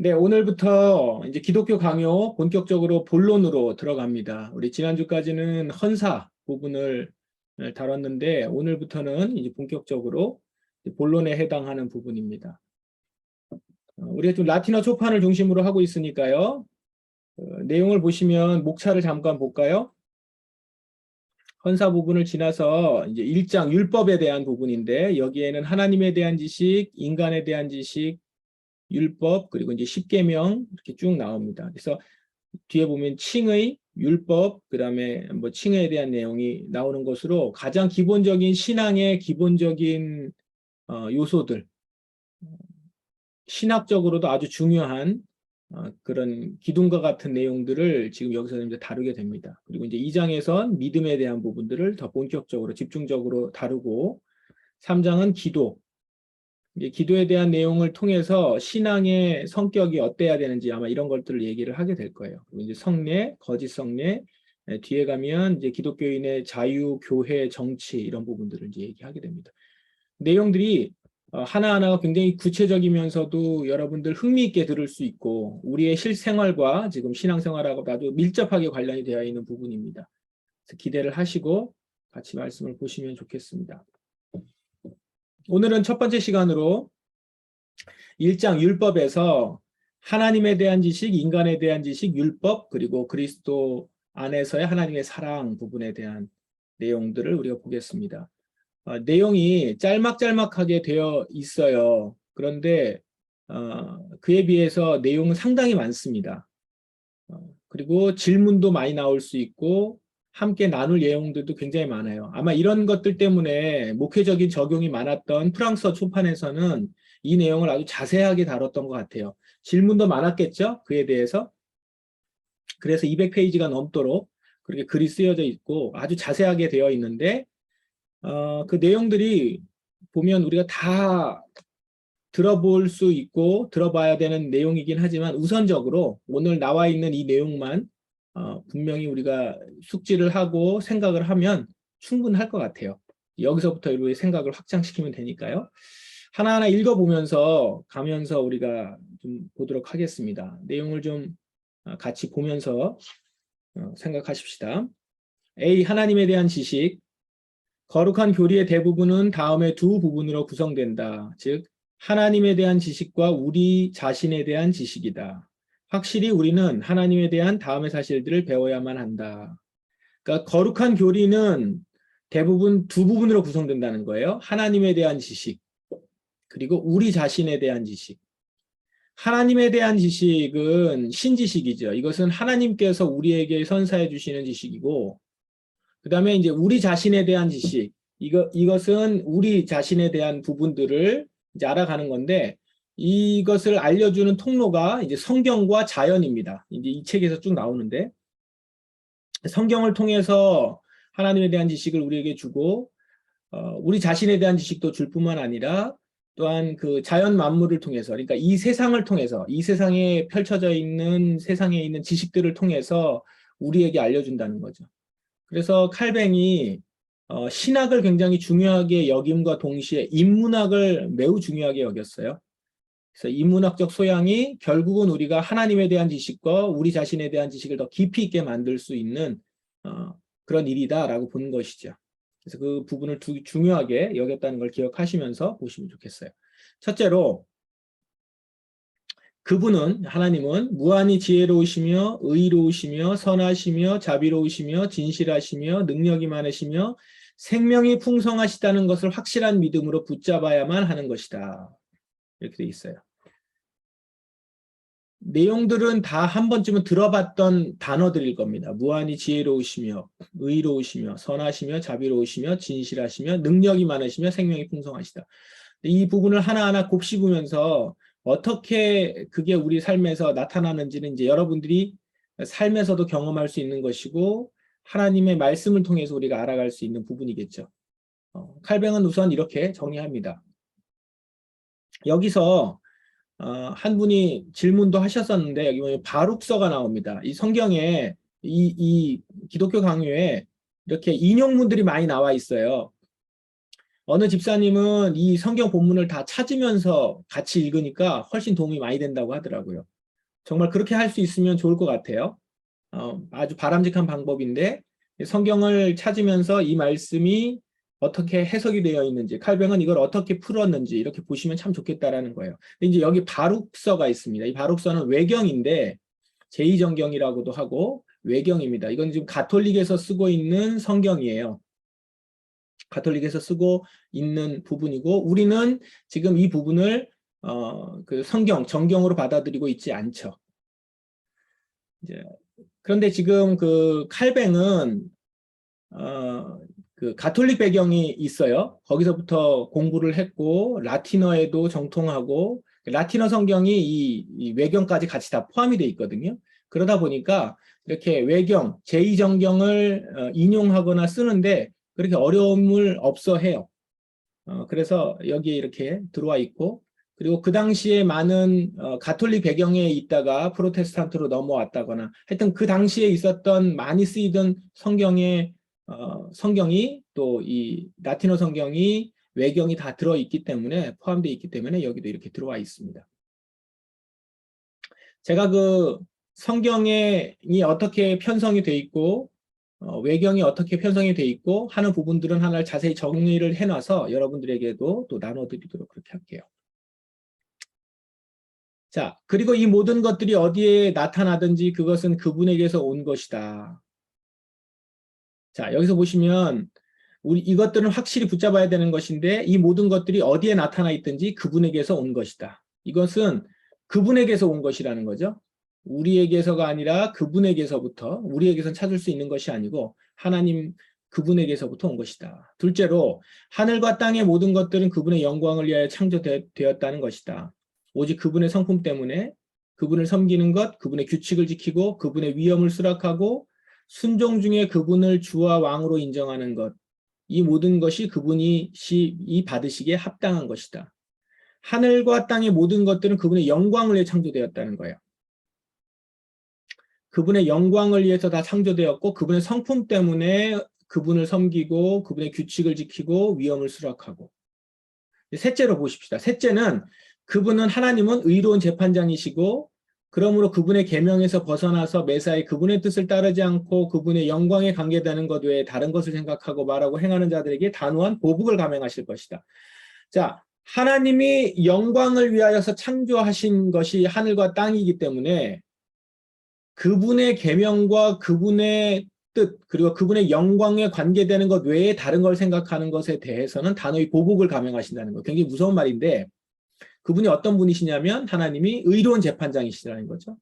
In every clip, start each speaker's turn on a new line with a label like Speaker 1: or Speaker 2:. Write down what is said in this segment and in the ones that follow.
Speaker 1: 네, 오늘부터 이제 기독교 강요 본격적으로 본론으로 들어갑니다. 우리 지난주까지는 헌사 부분을 다뤘는데 오늘부터는 이제 본격적으로 본론에 해당하는 부분입니다. 우리가 좀 라틴어 초판을 중심으로 하고 있으니까요. 내용을 보시면 목차를 잠깐 볼까요? 헌사 부분을 지나서 이제 1장 율법에 대한 부분인데 여기에는 하나님에 대한 지식, 인간에 대한 지식, 율법, 그리고 이제 십계명 이렇게 쭉 나옵니다. 그래서 뒤에 보면 칭의, 율법, 그다음에 뭐 칭의에 대한 내용이 나오는 것으로 가장 기본적인 신앙의 기본적인 요소들, 신학적으로도 아주 중요한 그런 기둥과 같은 내용들을 지금 여기서 이제 다루게 됩니다. 그리고 이제 2장에선 믿음에 대한 부분들을 더 본격적으로 집중적으로 다루고 3장은 기도, 이제 기도에 대한 내용을 통해서 신앙의 성격이 어때야 되는지 아마 이런 것들을 얘기를 하게 될 거예요. 그리고 이제 성례, 거짓 성례, 뒤에 가면 이제 기독교인의 자유, 교회, 정치 이런 부분들을 이제 얘기하게 됩니다. 내용들이 하나하나가 굉장히 구체적이면서도 여러분들 흥미있게 들을 수 있고 우리의 실생활과 지금 신앙생활하고 아주 밀접하게 관련이 되어 있는 부분입니다. 그래서 기대를 하시고 같이 말씀을 보시면 좋겠습니다. 오늘은 첫 번째 시간으로 1장 율법에서 하나님에 대한 지식, 인간에 대한 지식, 율법, 그리고 그리스도 안에서의 하나님의 사랑 부분에 대한 내용들을 우리가 보겠습니다. 내용이 짤막짤막하게 되어 있어요. 그런데 그에 비해서 내용은 상당히 많습니다. 그리고 질문도 많이 나올 수 있고 함께 나눌 내용들도 굉장히 많아요. 아마 이런 것들 때문에 목회적인 적용이 많았던 프랑스어 초판에서는 이 내용을 아주 자세하게 다뤘던 것 같아요. 질문도 많았겠죠? 그에 대해서. 그래서 200페이지가 넘도록 그렇게 글이 쓰여져 있고 아주 자세하게 되어 있는데 그 내용들이 보면 우리가 다 들어볼 수 있고 들어봐야 되는 내용이긴 하지만 우선적으로 오늘 나와 있는 이 내용만 분명히 우리가 숙지를 하고 생각을 하면 충분할 것 같아요. 여기서부터 우리의 생각을 확장시키면 되니까요. 하나하나 읽어보면서 가면서 우리가 좀 보도록 하겠습니다. 내용을 좀 같이 보면서 생각하십시다. A. 하나님에 대한 지식. 거룩한 교리의 대부분은 다음의 두 부분으로 구성된다. 즉 하나님에 대한 지식과 우리 자신에 대한 지식이다. 확실히 우리는 하나님에 대한 다음의 사실들을 배워야만 한다. 그러니까 거룩한 교리는 대부분 두 부분으로 구성된다는 거예요. 하나님에 대한 지식, 그리고 우리 자신에 대한 지식. 하나님에 대한 지식은 신지식이죠. 이것은 하나님께서 우리에게 선사해 주시는 지식이고, 그 다음에 이제 우리 자신에 대한 지식, 이것은 우리 자신에 대한 부분들을 이제 알아가는 건데, 이것을 알려주는 통로가 이제 성경과 자연입니다. 이제 이 책에서 쭉 나오는데, 성경을 통해서 하나님에 대한 지식을 우리에게 주고, 우리 자신에 대한 지식도 줄 뿐만 아니라, 또한 그 자연 만물을 통해서, 그러니까 이 세상을 통해서, 이 세상에 펼쳐져 있는 세상에 있는 지식들을 통해서 우리에게 알려준다는 거죠. 그래서 칼뱅이 신학을 굉장히 중요하게 여김과 동시에 인문학을 매우 중요하게 여겼어요. 그래서 인문학적 소양이 결국은 우리가 하나님에 대한 지식과 우리 자신에 대한 지식을 더 깊이 있게 만들 수 있는 그런 일이다라고 보는 것이죠. 그래서 그 부분을 중요하게 여겼다는 걸 기억하시면서 보시면 좋겠어요. 첫째로 그분은 하나님은 무한히 지혜로우시며 의로우시며 선하시며 자비로우시며 진실하시며 능력이 많으시며 생명이 풍성하시다는 것을 확실한 믿음으로 붙잡아야만 하는 것이다. 이렇게 돼 있어요. 내용들은 다 한 번쯤은 들어봤던 단어들일 겁니다. 무한히 지혜로우시며 의로우시며 선하시며 자비로우시며 진실하시며 능력이 많으시며 생명이 풍성하시다. 이 부분을 하나하나 곱씹으면서 어떻게 그게 우리 삶에서 나타나는지는 이제 여러분들이 삶에서도 경험할 수 있는 것이고 하나님의 말씀을 통해서 우리가 알아갈 수 있는 부분이겠죠. 칼뱅은 우선 이렇게 정리합니다. 여기서 한 분이 질문도 하셨었는데 여기 보면 바룩서가 나옵니다. 이 성경에 이 기독교 강요에 이렇게 인용문들이 많이 나와 있어요. 어느 집사님은 이 성경 본문을 다 찾으면서 같이 읽으니까 훨씬 도움이 많이 된다고 하더라고요. 정말 그렇게 할 수 있으면 좋을 것 같아요. 아주 바람직한 방법인데 성경을 찾으면서 이 말씀이 어떻게 해석이 되어 있는지, 칼뱅은 이걸 어떻게 풀었는지 이렇게 보시면 참 좋겠다라는 거예요. 근데 이제 여기 바룩서가 있습니다. 이 바룩서는 외경인데 제2정경이라고도 하고 외경입니다. 이건 지금 가톨릭에서 쓰고 있는 성경이에요. 가톨릭에서 쓰고 있는 부분이고 우리는 지금 이 부분을 그 성경, 정경으로 받아들이고 있지 않죠. 이제 그런데 지금 그 칼뱅은 그 가톨릭 배경이 있어요. 거기서부터 공부를 했고 라틴어에도 정통하고 라틴어 성경이 이 외경까지 같이 다 포함이 돼 있거든요. 그러다 보니까 이렇게 외경, 제2정경을 인용하거나 쓰는데 그렇게 어려움을 없어 해요. 그래서 여기에 이렇게 들어와 있고 그리고 그 당시에 많은 가톨릭 배경에 있다가 프로테스탄트로 넘어왔다거나 하여튼 그 당시에 있었던 많이 쓰이던 성경이 또 이 라틴어 성경이 외경이 다 들어있기 때문에 포함되어 있기 때문에 여기도 이렇게 들어와 있습니다. 제가 그 성경이 어떻게 편성이 돼 있고 외경이 어떻게 편성이 돼 있고 하는 부분들은 하나를 자세히 정리를 해놔서 여러분들에게도 또 나눠드리도록 그렇게 할게요. 자, 그리고 이 모든 것들이 어디에 나타나든지 그것은 그분에게서 온 것이다. 자, 여기서 보시면 우리 이것들은 확실히 붙잡아야 되는 것인데 이 모든 것들이 어디에 나타나 있든지 그분에게서 온 것이다. 이것은 그분에게서 온 것이라는 거죠. 우리에게서가 아니라 그분에게서부터 우리에게선 찾을 수 있는 것이 아니고 하나님 그분에게서부터 온 것이다. 둘째로 하늘과 땅의 모든 것들은 그분의 영광을 위하여 창조되었다는 것이다. 오직 그분의 성품 때문에 그분을 섬기는 것, 그분의 규칙을 지키고 그분의 위엄을 수락하고 순종 중에 그분을 주와 왕으로 인정하는 것, 이 모든 것이 그분이 받으시기에 합당한 것이다. 하늘과 땅의 모든 것들은 그분의 영광을 위해 창조되었다는 거예요. 그분의 영광을 위해서 다 창조되었고 그분의 성품 때문에 그분을 섬기고 그분의 규칙을 지키고 위엄을 수락하고. 셋째로 보십시다. 셋째는 그분은 하나님은 의로운 재판장이시고 그러므로 그분의 계명에서 벗어나서 매사에 그분의 뜻을 따르지 않고 그분의 영광에 관계되는 것 외에 다른 것을 생각하고 말하고 행하는 자들에게 단호한 보복을 감행하실 것이다. 자, 하나님이 영광을 위하여서 창조하신 것이 하늘과 땅이기 때문에 그분의 계명과 그분의 뜻 그리고 그분의 영광에 관계되는 것 외에 다른 걸 생각하는 것에 대해서는 단호히 보복을 감행하신다는 거. 굉장히 무서운 말인데 그분이 어떤 분이시냐면 하나님이 의로운 재판장이시라는 거죠.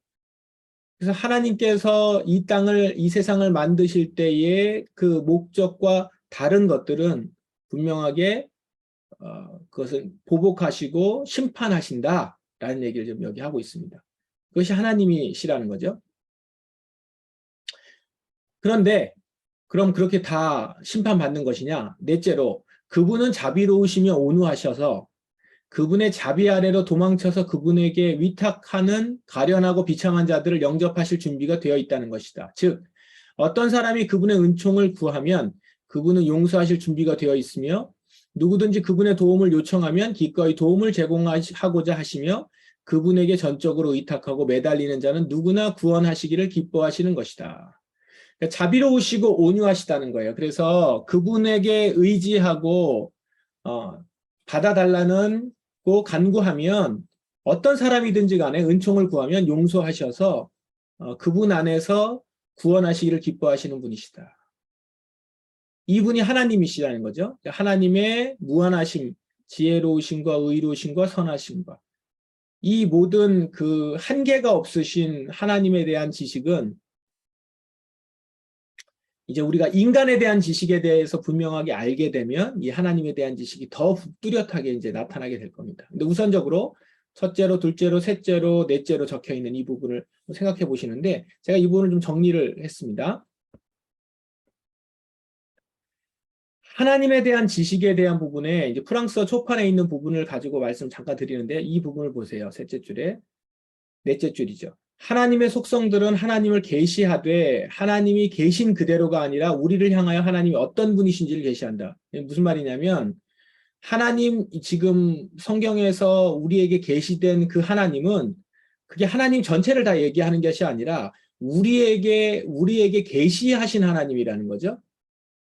Speaker 1: 그래서 하나님께서 이 땅을 이 세상을 만드실 때의 그 목적과 다른 것들은 분명하게 그것을 보복하시고 심판하신다라는 얘기를 좀 여기 하고 있습니다. 그것이 하나님이시라는 거죠. 그런데 그럼 그렇게 다 심판받는 것이냐? 넷째로 그분은 자비로우시며 온유하셔서 그분의 자비 아래로 도망쳐서 그분에게 위탁하는 가련하고 비참한 자들을 영접하실 준비가 되어 있다는 것이다. 즉 어떤 사람이 그분의 은총을 구하면 그분은 용서하실 준비가 되어 있으며 누구든지 그분의 도움을 요청하면 기꺼이 도움을 제공하고자 하시며 그분에게 전적으로 의탁하고 매달리는 자는 누구나 구원하시기를 기뻐하시는 것이다. 그러니까 자비로우시고 온유하시다는 거예요. 그래서 그분에게 의지하고 받아달라는 간구하면 어떤 사람이든지 간에 은총을 구하면 용서하셔서 그분 안에서 구원하시기를 기뻐하시는 분이시다. 이분이 하나님이시라는 거죠. 하나님의 무한하심, 지혜로우심과 의로우심과 선하심과 이 모든 그 한계가 없으신 하나님에 대한 지식은 이제 우리가 인간에 대한 지식에 대해서 분명하게 알게 되면 이 하나님에 대한 지식이 더 뚜렷하게 이제 나타나게 될 겁니다. 근데 우선적으로 첫째로, 둘째로, 셋째로, 넷째로 적혀 있는 이 부분을 생각해 보시는데 제가 이 부분을 좀 정리를 했습니다. 하나님에 대한 지식에 대한 부분에 이제 프랑스어 초판에 있는 부분을 가지고 말씀 잠깐 드리는데 이 부분을 보세요. 셋째 줄에 넷째 줄이죠. 하나님의 속성들은 하나님을 계시하되 하나님이 계신 그대로가 아니라 우리를 향하여 하나님이 어떤 분이신지를 계시한다. 무슨 말이냐면 하나님 지금 성경에서 우리에게 계시된 그 하나님은 그게 하나님 전체를 다 얘기하는 것이 아니라 우리에게 계시하신 하나님이라는 거죠.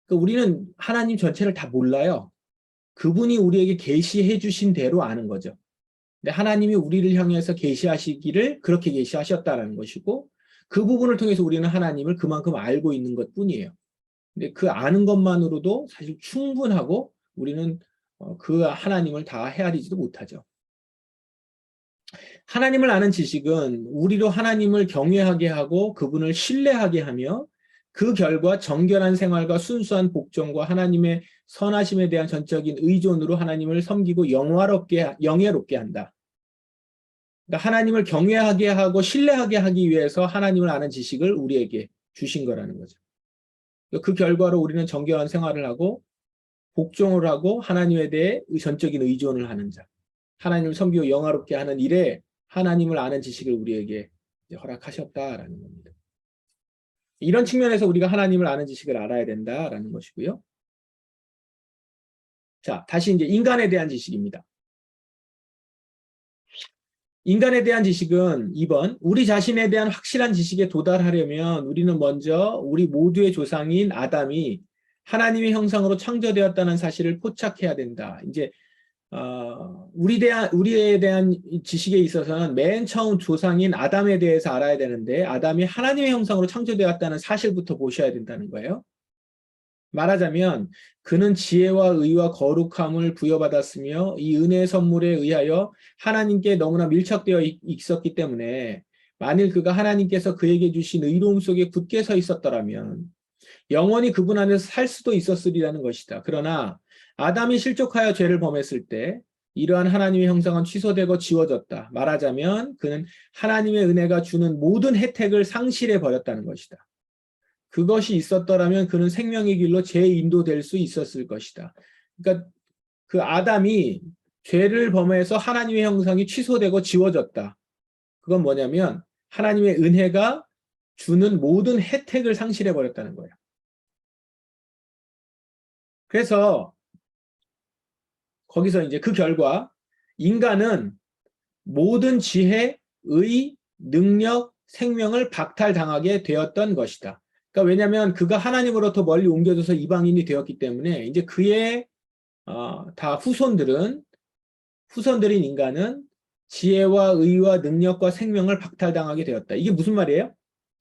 Speaker 1: 그러니까 우리는 하나님 전체를 다 몰라요. 그분이 우리에게 계시해 주신 대로 아는 거죠. 근데 하나님이 우리를 향해서 계시하시기를 그렇게 계시하셨다는 것이고 그 부분을 통해서 우리는 하나님을 그만큼 알고 있는 것뿐이에요. 근데 그 아는 것만으로도 사실 충분하고 우리는 그 하나님을 다 헤아리지도 못하죠. 하나님을 아는 지식은 우리로 하나님을 경외하게 하고 그분을 신뢰하게 하며 그 결과 정결한 생활과 순수한 복종과 하나님의 선하심에 대한 전적인 의존으로 하나님을 섬기고 영예롭게 한다. 그러니까 하나님을 경외하게 하고 신뢰하게 하기 위해서 하나님을 아는 지식을 우리에게 주신 거라는 거죠. 그 결과로 우리는 정결한 생활을 하고 복종을 하고 하나님에 대해 전적인 의존을 하는 자. 하나님을 섬기고 영화롭게 하는 일에 하나님을 아는 지식을 우리에게 허락하셨다라는 겁니다. 이런 측면에서 우리가 하나님을 아는 지식을 알아야 된다라는 것이고요. 자, 다시 이제 인간에 대한 지식입니다. 인간에 대한 지식은 2번, 우리 자신에 대한 확실한 지식에 도달하려면 우리는 먼저 우리 모두의 조상인 아담이 하나님의 형상으로 창조되었다는 사실을 포착해야 된다. 이제 우리에 대한 지식에 있어서는 맨 처음 조상인 아담에 대해서 알아야 되는데 아담이 하나님의 형상으로 창조되었다는 사실부터 보셔야 된다는 거예요. 말하자면 그는 지혜와 의와 거룩함을 부여받았으며 이 은혜의 선물에 의하여 하나님께 너무나 밀착되어 있었기 때문에 만일 그가 하나님께서 그에게 주신 의로움 속에 굳게 서 있었더라면 영원히 그분 안에서 살 수도 있었으리라는 것이다. 그러나 아담이 실족하여 죄를 범했을 때 이러한 하나님의 형상은 취소되고 지워졌다. 말하자면 그는 하나님의 은혜가 주는 모든 혜택을 상실해 버렸다는 것이다. 그것이 있었더라면 그는 생명의 길로 재인도될 수 있었을 것이다. 그러니까 그 아담이 죄를 범해서 하나님의 형상이 취소되고 지워졌다. 그건 뭐냐면 하나님의 은혜가 주는 모든 혜택을 상실해 버렸다는 거예요. 그래서 거기서 이제 그 결과 인간은 모든 지혜, 의, 능력, 생명을 박탈당하게 되었던 것이다. 그러니까 왜냐하면 그가 하나님으로부터 멀리 옮겨져서 이방인이 되었기 때문에 이제 그의 다 후손들인 인간은 지혜와 의와 능력과 생명을 박탈당하게 되었다. 이게 무슨 말이에요?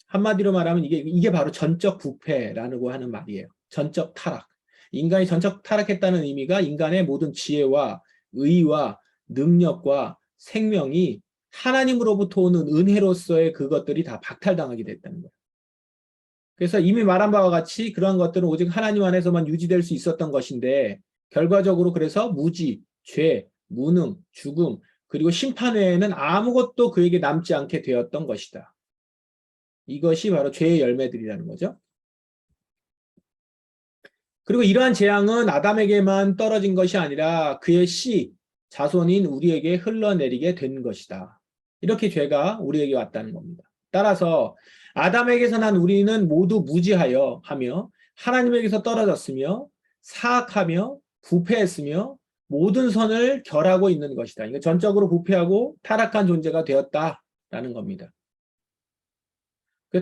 Speaker 1: 한마디로 말하면 이게 바로 전적 부패라고 하는 말이에요. 전적 타락. 인간이 전적 타락했다는 의미가 인간의 모든 지혜와 의와 능력과 생명이 하나님으로부터 오는 은혜로서의 그것들이 다 박탈당하게 됐다는 거예요. 그래서 이미 말한 바와 같이 그러한 것들은 오직 하나님 안에서만 유지될 수 있었던 것인데 결과적으로 그래서 무지, 죄, 무능, 죽음, 그리고 심판 외에는 아무것도 그에게 남지 않게 되었던 것이다. 이것이 바로 죄의 열매들이라는 거죠. 그리고 이러한 재앙은 아담에게만 떨어진 것이 아니라 그의 자손인 우리에게 흘러내리게 된 것이다. 이렇게 죄가 우리에게 왔다는 겁니다. 따라서 아담에게서 난 우리는 모두 무지하여 하며 하나님에게서 떨어졌으며 사악하며 부패했으며 모든 선을 결하고 있는 것이다. 그러니까 전적으로 부패하고 타락한 존재가 되었다라는 겁니다.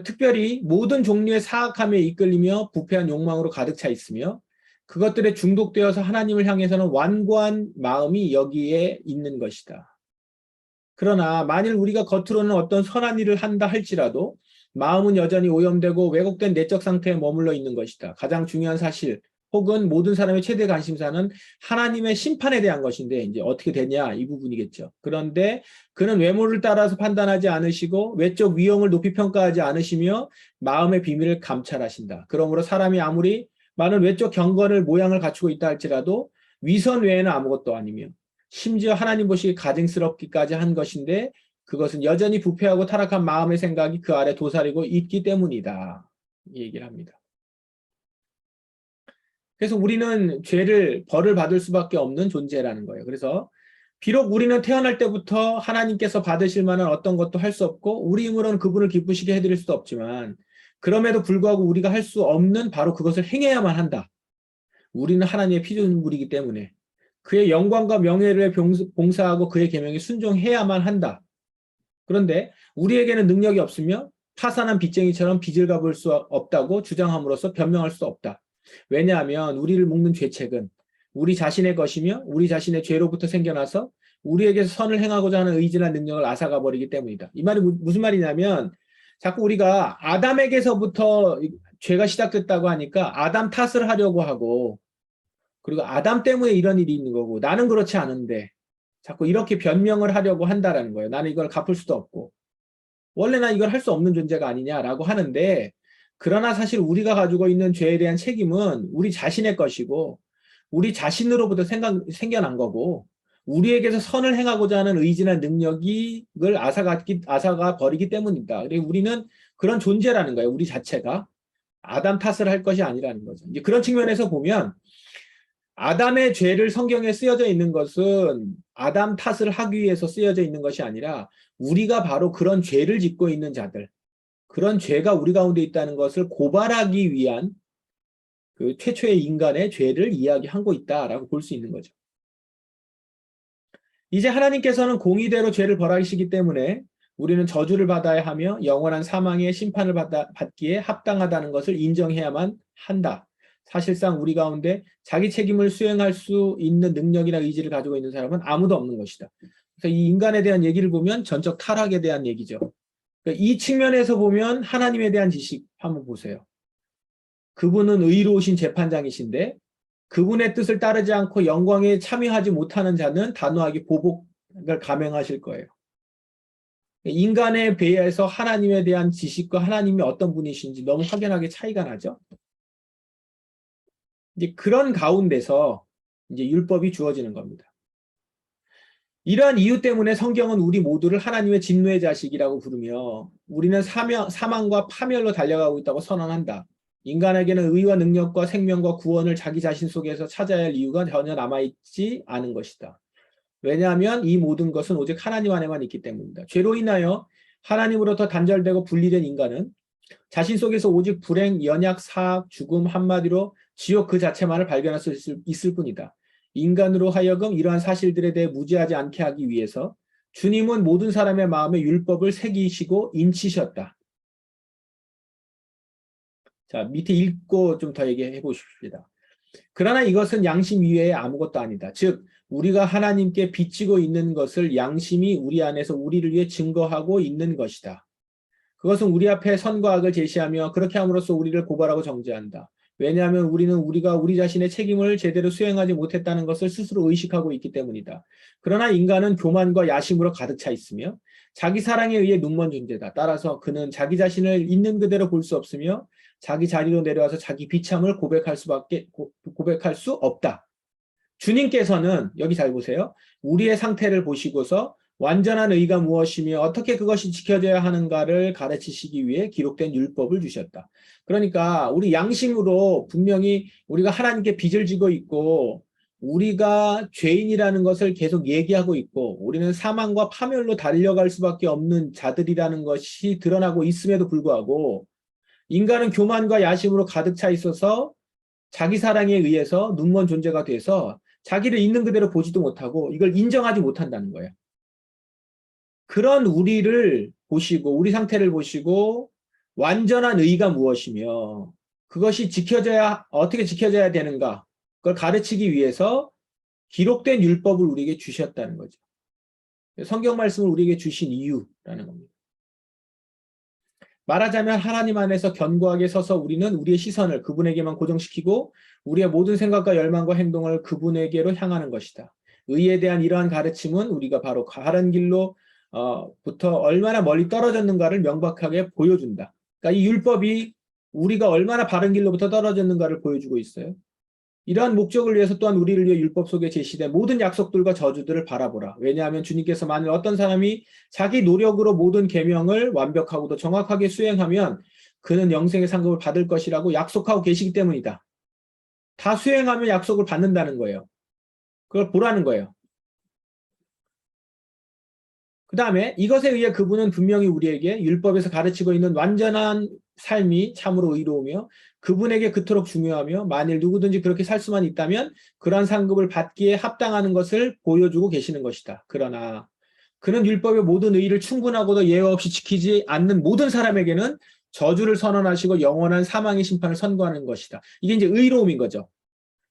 Speaker 1: 특별히 모든 종류의 사악함에 이끌리며 부패한 욕망으로 가득 차 있으며 그것들에 중독되어서 하나님을 향해서는 완고한 마음이 여기에 있는 것이다. 그러나 만일 우리가 겉으로는 어떤 선한 일을 한다 할지라도 마음은 여전히 오염되고 왜곡된 내적 상태에 머물러 있는 것이다. 가장 중요한 사실 혹은 모든 사람의 최대 관심사는 하나님의 심판에 대한 것인데 이제 어떻게 되냐 이 부분이겠죠. 그런데 그는 외모를 따라서 판단하지 않으시고 외적 위형을 높이 평가하지 않으시며 마음의 비밀을 감찰하신다. 그러므로 사람이 아무리 많은 외적 경건을 모양을 갖추고 있다 할지라도 위선 외에는 아무것도 아니며 심지어 하나님 보시기 가증스럽기까지 한 것인데 그것은 여전히 부패하고 타락한 마음의 생각이 그 아래 도사리고 있기 때문이다. 이 얘기를 합니다. 그래서 우리는 벌을 받을 수밖에 없는 존재라는 거예요. 그래서 비록 우리는 태어날 때부터 하나님께서 받으실 만한 어떤 것도 할 수 없고 우리 힘으로는 그분을 기쁘시게 해드릴 수도 없지만 그럼에도 불구하고 우리가 할 수 없는 바로 그것을 행해야만 한다. 우리는 하나님의 피조물이기 때문에 그의 영광과 명예를 봉사하고 그의 계명에 순종해야만 한다. 그런데 우리에게는 능력이 없으며 파산한 빚쟁이처럼 빚을 갚을 수 없다고 주장함으로써 변명할 수 없다. 왜냐하면 우리를 묶는 죄책은 우리 자신의 것이며 우리 자신의 죄로부터 생겨나서 우리에게서 선을 행하고자 하는 의지나 능력을 앗아가 버리기 때문이다. 이 말이 무슨 말이냐면 자꾸 우리가 아담에게서부터 죄가 시작됐다고 하니까 아담 탓을 하려고 하고 그리고 아담 때문에 이런 일이 있는 거고 나는 그렇지 않은데 자꾸 이렇게 변명을 하려고 한다라는 거예요. 나는 이걸 갚을 수도 없고 원래 난 이걸 할 수 없는 존재가 아니냐라고 하는데 그러나 사실 우리가 가지고 있는 죄에 대한 책임은 우리 자신의 것이고 우리 자신으로부터 생겨난 거고 우리에게서 선을 행하고자 하는 의지나 능력이 을 앗아가 버리기 때문이다. 그리고 우리는 그런 존재라는 거예요. 우리 자체가 아담 탓을 할 것이 아니라는 거죠. 이제 그런 측면에서 보면 아담의 죄를 성경에 쓰여져 있는 것은 아담 탓을 하기 위해서 쓰여져 있는 것이 아니라 우리가 바로 그런 죄를 짓고 있는 자들, 그런 죄가 우리 가운데 있다는 것을 고발하기 위한 그 최초의 인간의 죄를 이야기하고 있다라고 볼 수 있는 거죠. 이제 하나님께서는 공의대로 죄를 벌하시기 때문에 우리는 저주를 받아야 하며 영원한 사망의 심판을 받기에 합당하다는 것을 인정해야만 한다. 사실상 우리 가운데 자기 책임을 수행할 수 있는 능력이나 의지를 가지고 있는 사람은 아무도 없는 것이다. 그래서 이 인간에 대한 얘기를 보면 전적 타락에 대한 얘기죠. 그러니까 이 측면에서 보면 하나님에 대한 지식 한번 보세요. 그분은 의로우신 재판장이신데 그분의 뜻을 따르지 않고 영광에 참여하지 못하는 자는 단호하게 보복을 감행하실 거예요. 인간에 비해서 하나님에 대한 지식과 하나님이 어떤 분이신지 너무 확연하게 차이가 나죠. 이제 그런 가운데서 이제 율법이 주어지는 겁니다. 이러한 이유 때문에 성경은 우리 모두를 하나님의 진노의 자식이라고 부르며 우리는 사망과 파멸로 달려가고 있다고 선언한다. 인간에게는 의와 능력과 생명과 구원을 자기 자신 속에서 찾아야 할 이유가 전혀 남아있지 않은 것이다. 왜냐하면 이 모든 것은 오직 하나님 안에만 있기 때문이다. 죄로 인하여 하나님으로부터 단절되고 분리된 인간은 자신 속에서 오직 불행, 연약, 사악, 죽음 한마디로 지옥 그 자체만을 발견할 수 있을 뿐이다. 인간으로 하여금 이러한 사실들에 대해 무지하지 않게 하기 위해서 주님은 모든 사람의 마음에 율법을 새기시고 인치셨다. 자, 밑에 읽고 좀 더 얘기해 보십시다. 그러나 이것은 양심 이외에 아무것도 아니다. 즉 우리가 하나님께 비치고 있는 것을 양심이 우리 안에서 우리를 위해 증거하고 있는 것이다. 그것은 우리 앞에 선과 악을 제시하며 그렇게 함으로써 우리를 고발하고 정죄한다. 왜냐하면 우리가 우리 자신의 책임을 제대로 수행하지 못했다는 것을 스스로 의식하고 있기 때문이다. 그러나 인간은 교만과 야심으로 가득 차 있으며 자기 사랑에 의해 눈먼 존재다. 따라서 그는 자기 자신을 있는 그대로 볼 수 없으며 자기 자리로 내려와서 자기 비참을 고백할 수 없다. 주님께서는 여기 잘 보세요. 우리의 상태를 보시고서 완전한 의가 무엇이며 어떻게 그것이 지켜져야 하는가를 가르치시기 위해 기록된 율법을 주셨다. 그러니까 우리 양심으로 분명히 우리가 하나님께 빚을 지고 있고 우리가 죄인이라는 것을 계속 얘기하고 있고 우리는 사망과 파멸로 달려갈 수밖에 없는 자들이라는 것이 드러나고 있음에도 불구하고 인간은 교만과 야심으로 가득 차 있어서 자기 사랑에 의해서 눈먼 존재가 돼서 자기를 있는 그대로 보지도 못하고 이걸 인정하지 못한다는 거예요. 그런 우리를 보시고 우리 상태를 보시고 완전한 의가 무엇이며 그것이 어떻게 지켜져야 되는가 그걸 가르치기 위해서 기록된 율법을 우리에게 주셨다는 거죠. 성경 말씀을 우리에게 주신 이유라는 겁니다. 말하자면 하나님 안에서 견고하게 서서 우리는 우리의 시선을 그분에게만 고정시키고 우리의 모든 생각과 열망과 행동을 그분에게로 향하는 것이다. 의에 대한 이러한 가르침은 우리가 바로 바른 길로 부터 얼마나 멀리 떨어졌는가를 명백하게 보여준다. 그러니까 이 율법이 우리가 얼마나 바른 길로부터 떨어졌는가를 보여주고 있어요. 이러한 목적을 위해서 또한 우리를 위해 율법 속에 제시된 모든 약속들과 저주들을 바라보라. 왜냐하면 주님께서 만일 어떤 사람이 자기 노력으로 모든 계명을 완벽하고도 정확하게 수행하면 그는 영생의 상급을 받을 것이라고 약속하고 계시기 때문이다. 다 수행하면 약속을 받는다는 거예요. 그걸 보라는 거예요. 그 다음에 이것에 의해 그분은 분명히 우리에게 율법에서 가르치고 있는 완전한 삶이 참으로 의로우며 그분에게 그토록 중요하며 만일 누구든지 그렇게 살 수만 있다면 그러한 상급을 받기에 합당하는 것을 보여주고 계시는 것이다. 그러나 그는 율법의 모든 의의를 충분하고도 예외 없이 지키지 않는 모든 사람에게는 저주를 선언하시고 영원한 사망의 심판을 선고하는 것이다. 이게 이제 의로움인 거죠.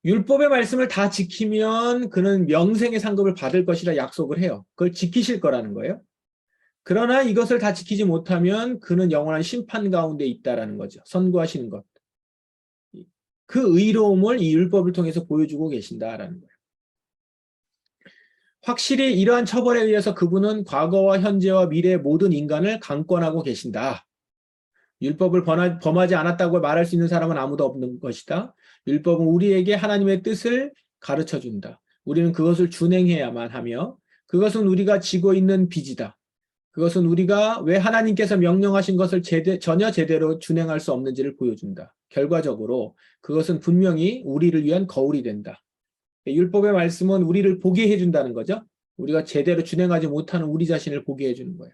Speaker 1: 율법의 말씀을 다 지키면 그는 영생의 상급을 받을 것이라 약속을 해요. 그걸 지키실 거라는 거예요. 그러나 이것을 다 지키지 못하면 그는 영원한 심판 가운데 있다라는 거죠. 선고하시는 것. 그 의로움을 이 율법을 통해서 보여주고 계신다라는 거예요. 확실히 이러한 처벌에 의해서 그분은 과거와 현재와 미래의 모든 인간을 강권하고 계신다. 율법을 범하지 않았다고 말할 수 있는 사람은 아무도 없는 것이다. 율법은 우리에게 하나님의 뜻을 가르쳐준다. 우리는 그것을 준행해야만 하며 그것은 우리가 지고 있는 빚이다. 그것은 우리가 왜 하나님께서 명령하신 것을 전혀 제대로 준행할 수 없는지를 보여준다. 결과적으로 그것은 분명히 우리를 위한 거울이 된다. 율법의 말씀은 우리를 보게 해준다는 거죠. 우리가 제대로 준행하지 못하는 우리 자신을 보게 해주는 거예요.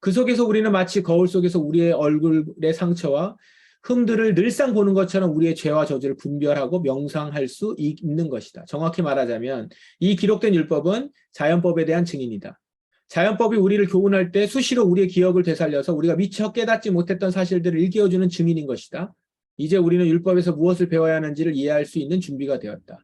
Speaker 1: 그 속에서 우리는 마치 거울 속에서 우리의 얼굴의 상처와 흠들을 늘상 보는 것처럼 우리의 죄와 저주를 분별하고 명상할 수 있는 것이다. 정확히 말하자면 이 기록된 율법은 자연법에 대한 증인이다. 자연법이 우리를 교훈할 때 수시로 우리의 기억을 되살려서 우리가 미처 깨닫지 못했던 사실들을 일깨워주는 증인인 것이다. 이제 우리는 율법에서 무엇을 배워야 하는지를 이해할 수 있는 준비가 되었다.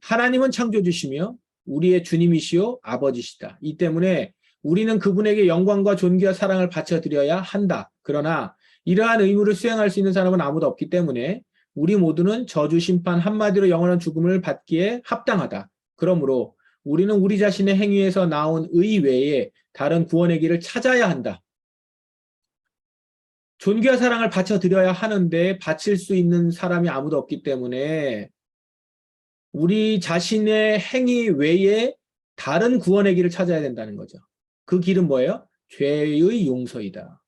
Speaker 1: 하나님은 창조주시며 우리의 주님이시오 아버지시다. 이 때문에 우리는 그분에게 영광과 존귀와 사랑을 바쳐드려야 한다. 그러나 이러한 의무를 수행할 수 있는 사람은 아무도 없기 때문에 우리 모두는 저주 심판 한마디로 영원한 죽음을 받기에 합당하다. 그러므로 우리는 우리 자신의 행위에서 나온 의 외에 다른 구원의 길을 찾아야 한다. 존귀와 사랑을 바쳐드려야 하는데 바칠 수 있는 사람이 아무도 없기 때문에 우리 자신의 행위 외에 다른 구원의 길을 찾아야 된다는 거죠. 그 길은 뭐예요? 죄의 용서이다.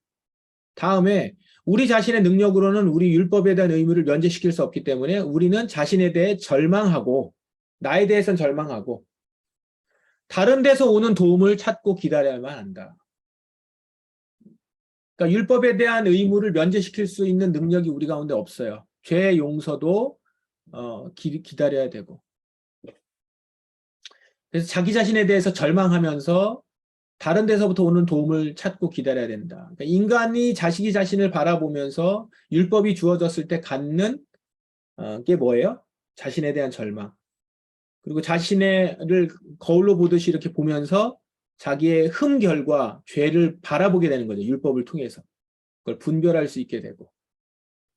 Speaker 1: 다음에 우리 자신의 능력으로는 우리 율법에 대한 의무를 면제시킬 수 없기 때문에 우리는 자신에 대해 절망하고 나에 대해서는 절망하고 다른 데서 오는 도움을 찾고 기다려야만 한다. 그러니까 율법에 대한 의무를 면제시킬 수 있는 능력이 우리 가운데 없어요. 죄의 용서도 기다려야 되고. 그래서 자기 자신에 대해서 절망하면서 다른 데서부터 오는 도움을 찾고 기다려야 된다. 그러니까 인간이 자식이 자신을 바라보면서 율법이 주어졌을 때 갖는 게 뭐예요? 자신에 대한 절망. 그리고 자신을 거울로 보듯이 이렇게 보면서 자기의 흠결과 죄를 바라보게 되는 거죠. 율법을 통해서. 그걸 분별할 수 있게 되고.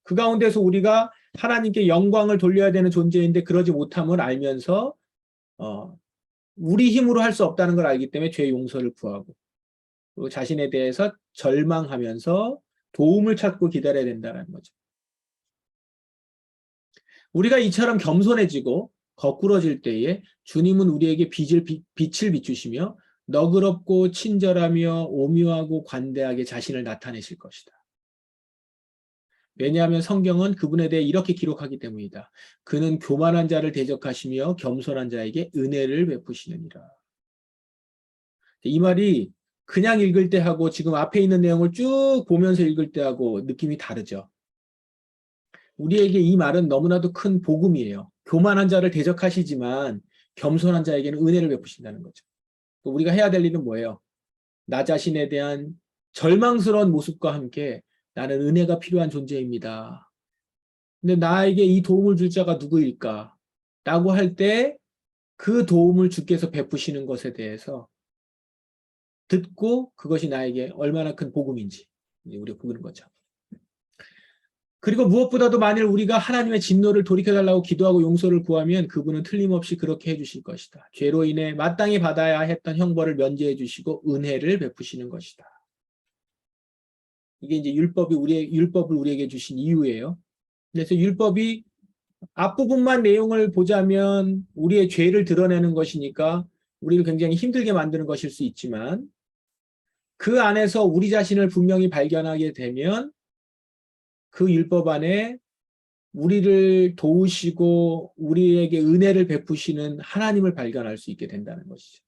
Speaker 1: 그 가운데서 우리가 하나님께 영광을 돌려야 되는 존재인데 그러지 못함을 알면서 우리 힘으로 할 수 없다는 걸 알기 때문에 죄의 용서를 구하고 그리고 자신에 대해서 절망하면서 도움을 찾고 기다려야 된다는 거죠. 우리가 이처럼 겸손해지고 거꾸러질 때에 주님은 우리에게 빛을 비추시며 너그럽고 친절하며 오묘하고 관대하게 자신을 나타내실 것이다. 왜냐하면 성경은 그분에 대해 이렇게 기록하기 때문이다. 그는 교만한 자를 대적하시며 겸손한 자에게 은혜를 베푸시느니라. 이 말이 그냥 읽을 때하고 지금 앞에 있는 내용을 쭉 보면서 읽을 때하고 느낌이 다르죠. 우리에게 이 말은 너무나도 큰 복음이에요. 교만한 자를 대적하시지만 겸손한 자에게는 은혜를 베푸신다는 거죠. 우리가 해야 될 일은 뭐예요? 나 자신에 대한 절망스러운 모습과 함께 나는 은혜가 필요한 존재입니다. 근데 나에게 이 도움을 줄 자가 누구일까? 라고 할 때 그 도움을 주께서 베푸시는 것에 대해서 듣고 그것이 나에게 얼마나 큰 복음인지 우리가 보는 거죠. 그리고 무엇보다도 만일 우리가 하나님의 진노를 돌이켜달라고 기도하고 용서를 구하면 그분은 틀림없이 그렇게 해주실 것이다. 죄로 인해 마땅히 받아야 했던 형벌을 면제해 주시고 은혜를 베푸시는 것이다. 이게 이제 율법을 우리에게 주신 이유예요. 그래서 율법이 앞부분만 내용을 보자면 우리의 죄를 드러내는 것이니까 우리를 굉장히 힘들게 만드는 것일 수 있지만 그 안에서 우리 자신을 분명히 발견하게 되면 그 율법 안에 우리를 도우시고 우리에게 은혜를 베푸시는 하나님을 발견할 수 있게 된다는 것이죠.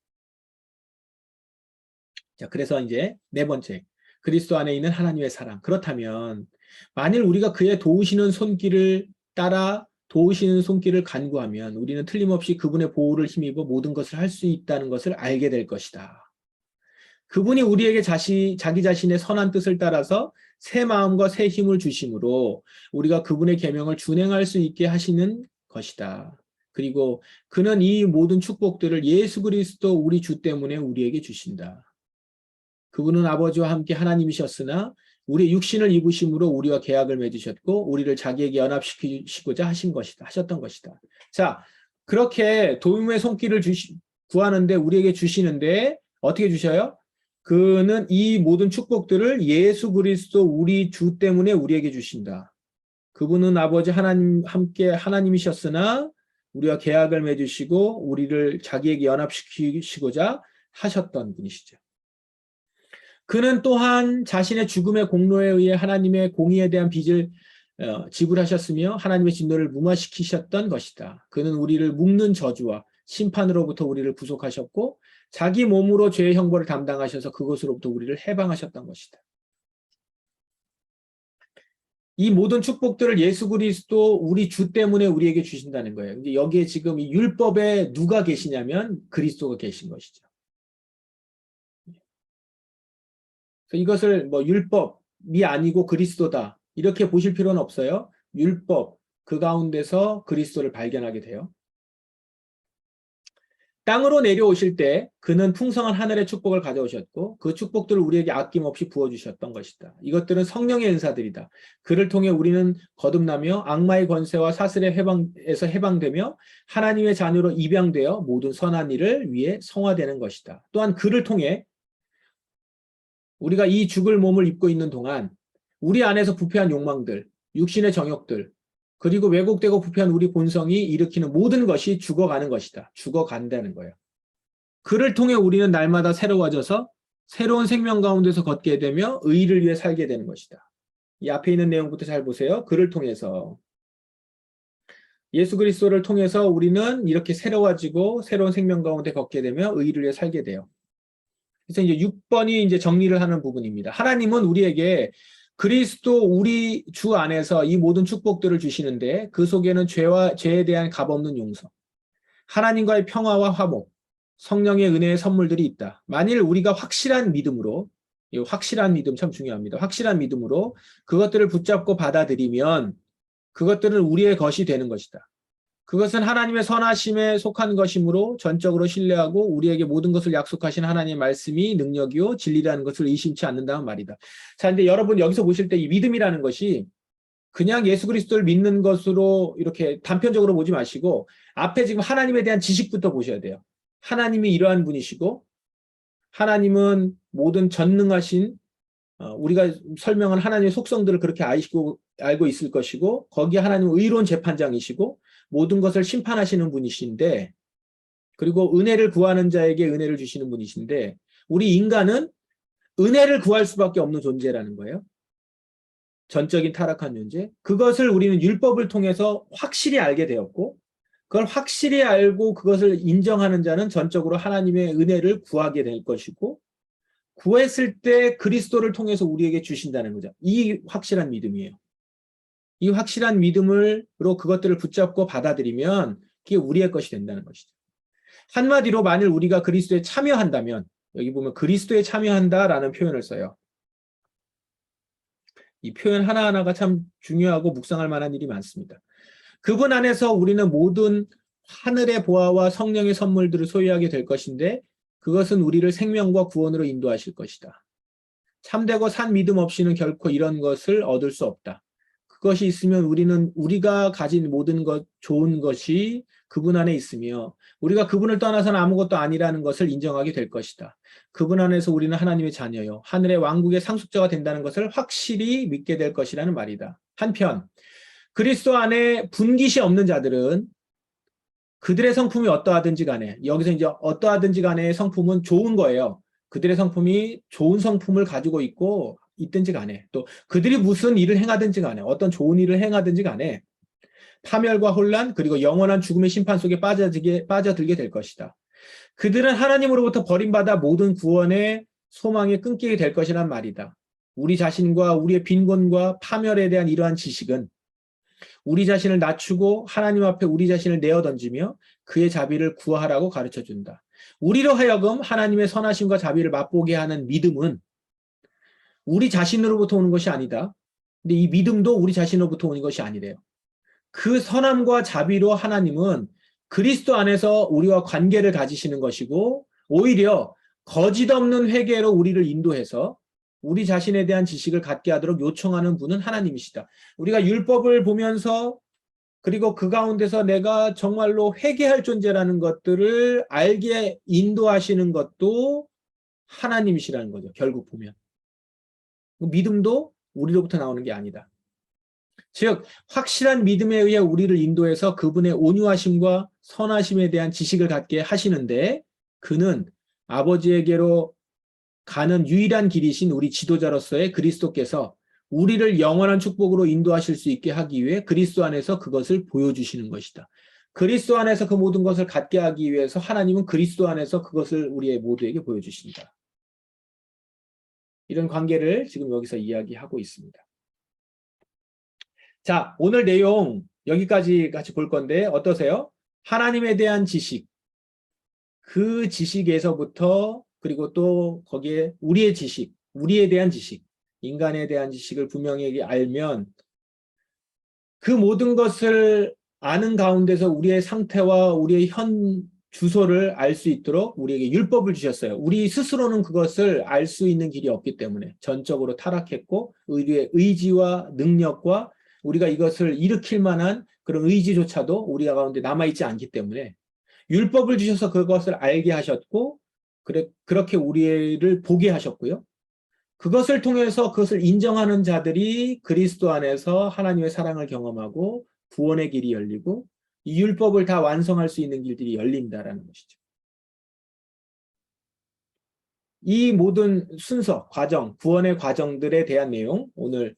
Speaker 1: 자, 그래서 이제 네 번째, 그리스도 안에 있는 하나님의 사랑. 그렇다면 만일 우리가 그의 도우시는 손길을 따라 도우시는 손길을 간구하면 우리는 틀림없이 그분의 보호를 힘입어 모든 것을 할 수 있다는 것을 알게 될 것이다. 그분이 우리에게 자기 자신의 선한 뜻을 따라서 새 마음과 새 힘을 주심으로 우리가 그분의 계명을 준행할 수 있게 하시는 것이다. 그리고 그는 이 모든 축복들을 예수 그리스도 우리 주 때문에 우리에게 주신다. 그분은 아버지와 함께 하나님이셨으나 우리의 육신을 입으심으로 우리와 계약을 맺으셨고 우리를 자기에게 연합시키고자 하셨던 것이다. 자, 그렇게 도움의 손길을 구하는데 우리에게 주시는데 어떻게 주셔요? 그는 이 모든 축복들을 예수 그리스도 우리 주 때문에 우리에게 주신다. 그분은 아버지 하나님 함께 하나님이셨으나 우리와 계약을 맺으시고 우리를 자기에게 연합시키시고자 하셨던 분이시죠. 그는 또한 자신의 죽음의 공로에 의해 하나님의 공의에 대한 빚을 지불하셨으며 하나님의 진노를 무마시키셨던 것이다. 그는 우리를 묶는 저주와 심판으로부터 우리를 구속하셨고 자기 몸으로 죄의 형벌을 담당하셔서 그것으로부터 우리를 해방하셨던 것이다. 이 모든 축복들을 예수 그리스도 우리 주 때문에 우리에게 주신다는 거예요. 이제 여기에 지금 이 율법에 누가 계시냐면 그리스도가 계신 것이죠. 이것을 뭐 율법이 아니고 그리스도다 이렇게 보실 필요는 없어요. 율법 그 가운데서 그리스도를 발견하게 돼요. 땅으로 내려오실 때 그는 풍성한 하늘의 축복을 가져오셨고 그 축복들을 우리에게 아낌없이 부어주셨던 것이다. 이것들은 성령의 은사들이다. 그를 통해 우리는 거듭나며 악마의 권세와 사슬의 해방에서 해방되며 하나님의 자녀로 입양되어 모든 선한 일을 위해 성화되는 것이다. 또한 그를 통해 우리가 이 죽을 몸을 입고 있는 동안 우리 안에서 부패한 욕망들, 육신의 정욕들, 그리고 왜곡되고 부패한 우리 본성이 일으키는 모든 것이 죽어가는 것이다. 죽어간다는 거예요. 그를 통해 우리는 날마다 새로워져서 새로운 생명 가운데서 걷게 되며 의를 위해 살게 되는 것이다. 이 앞에 있는 내용부터 잘 보세요. 그를 통해서 예수 그리스도를 통해서 우리는 이렇게 새로워지고 새로운 생명 가운데 걷게 되며 의를 위해 살게 돼요. 그래서 이제 6번이 이제 정리를 하는 부분입니다. 하나님은 우리에게 그리스도 우리 주 안에서 이 모든 축복들을 주시는데 그 속에는 죄에 대한 값없는 용서, 하나님과의 평화와 화목, 성령의 은혜의 선물들이 있다. 만일 우리가 확실한 믿음으로, 이 확실한 믿음 참 중요합니다. 확실한 믿음으로 그것들을 붙잡고 받아들이면 그것들은 우리의 것이 되는 것이다. 그것은 하나님의 선하심에 속한 것이므로 전적으로 신뢰하고 우리에게 모든 것을 약속하신 하나님의 말씀이 능력이요 진리라는 것을 의심치 않는다는 말이다. 자, 근데 여러분 여기서 보실 때 이 믿음이라는 것이 그냥 예수 그리스도를 믿는 것으로 이렇게 단편적으로 보지 마시고 앞에 지금 하나님에 대한 지식부터 보셔야 돼요. 하나님이 이러한 분이시고 하나님은 모든 전능하신 우리가 설명한 하나님의 속성들을 그렇게 알고 있을 것이고 거기에 하나님은 의로운 재판장이시고 모든 것을 심판하시는 분이신데 그리고 은혜를 구하는 자에게 은혜를 주시는 분이신데 우리 인간은 은혜를 구할 수밖에 없는 존재라는 거예요. 전적인 타락한 존재. 그것을 우리는 율법을 통해서 확실히 알게 되었고 그걸 확실히 알고 그것을 인정하는 자는 전적으로 하나님의 은혜를 구하게 될 것이고 구했을 때 그리스도를 통해서 우리에게 주신다는 거죠. 이 확실한 믿음이에요. 이 확실한 믿음으로 그것들을 붙잡고 받아들이면 그게 우리의 것이 된다는 것이죠. 한마디로 만일 우리가 그리스도에 참여한다면 여기 보면 그리스도에 참여한다라는 표현을 써요. 이 표현 하나하나가 참 중요하고 묵상할 만한 일이 많습니다. 그분 안에서 우리는 모든 하늘의 보화와 성령의 선물들을 소유하게 될 것인데 그것은 우리를 생명과 구원으로 인도하실 것이다. 참되고 산 믿음 없이는 결코 이런 것을 얻을 수 없다. 그것이 있으면 우리가 가진 모든 것, 좋은 것이 그분 안에 있으며 우리가 그분을 떠나서는 아무것도 아니라는 것을 인정하게 될 것이다. 그분 안에서 우리는 하나님의 자녀요. 하늘의 왕국의 상속자가 된다는 것을 확실히 믿게 될 것이라는 말이다. 한편 그리스도 안에 분깃이 없는 자들은 그들의 성품이 어떠하든지 간에 여기서 이제 어떠하든지 간에 성품은 좋은 거예요. 그들의 성품이 좋은 성품을 가지고 있든지 간에 또 그들이 무슨 일을 행하든지 간에 어떤 좋은 일을 행하든지 간에 파멸과 혼란 그리고 영원한 죽음의 심판 속에 빠져들게 될 것이다. 그들은 하나님으로부터 버림받아 모든 구원의 소망에 끊기게 될 것이란 말이다. 우리 자신과 우리의 빈곤과 파멸에 대한 이러한 지식은 우리 자신을 낮추고 하나님 앞에 우리 자신을 내어 던지며 그의 자비를 구하라고 가르쳐 준다. 우리로 하여금 하나님의 선하심과 자비를 맛보게 하는 믿음은 우리 자신으로부터 오는 것이 아니다. 근데 이 믿음도 우리 자신으로부터 오는 것이 아니래요. 그 선함과 자비로 하나님은 그리스도 안에서 우리와 관계를 가지시는 것이고 오히려 거짓 없는 회개로 우리를 인도해서 우리 자신에 대한 지식을 갖게 하도록 요청하는 분은 하나님이시다. 우리가 율법을 보면서 그리고 그 가운데서 내가 정말로 회개할 존재라는 것들을 알게 인도하시는 것도 하나님이시라는 거죠. 결국 보면. 믿음도 우리로부터 나오는 게 아니다. 즉 확실한 믿음에 의해 우리를 인도해서 그분의 온유하심과 선하심에 대한 지식을 갖게 하시는데 그는 아버지에게로 가는 유일한 길이신 우리 지도자로서의 그리스도께서 우리를 영원한 축복으로 인도하실 수 있게 하기 위해 그리스도 안에서 그것을 보여주시는 것이다. 그리스도 안에서 그 모든 것을 갖게 하기 위해서 하나님은 그리스도 안에서 그것을 우리의 모두에게 보여주신다. 이런 관계를 지금 여기서 이야기하고 있습니다. 자, 오늘 내용 여기까지 같이 볼 건데 어떠세요? 하나님에 대한 지식, 그 지식에서부터 그리고 또 거기에 우리의 지식, 우리에 대한 지식, 인간에 대한 지식을 분명히 알면 그 모든 것을 아는 가운데서 우리의 상태와 우리의 현 주소를 알 수 있도록 우리에게 율법을 주셨어요. 우리 스스로는 그것을 알 수 있는 길이 없기 때문에 전적으로 타락했고 우리의 의지와 능력과 우리가 이것을 일으킬 만한 그런 의지조차도 우리가 가운데 남아있지 않기 때문에 율법을 주셔서 그것을 알게 하셨고 그렇게 우리를 보게 하셨고요. 그것을 통해서 그것을 인정하는 자들이 그리스도 안에서 하나님의 사랑을 경험하고 구원의 길이 열리고 이 율법을 다 완성할 수 있는 길들이 열린다라는 것이죠. 이 모든 순서, 과정, 구원의 과정들에 대한 내용, 오늘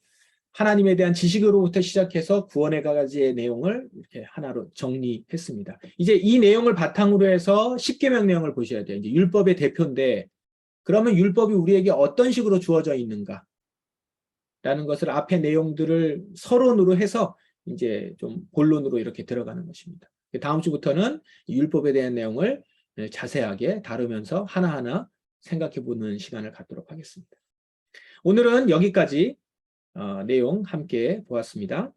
Speaker 1: 하나님에 대한 지식으로부터 시작해서 구원의 가지의 내용을 이렇게 하나로 정리했습니다. 이제 이 내용을 바탕으로 해서 십계명 내용을 보셔야 돼요. 이제 율법의 대표인데 그러면 율법이 우리에게 어떤 식으로 주어져 있는가? 라는 것을 앞의 내용들을 서론으로 해서 이제 좀 본론으로 이렇게 들어가는 것입니다. 다음 주부터는 율법에 대한 내용을 자세하게 다루면서 하나하나 생각해 보는 시간을 갖도록 하겠습니다. 오늘은 여기까지 내용 함께 보았습니다.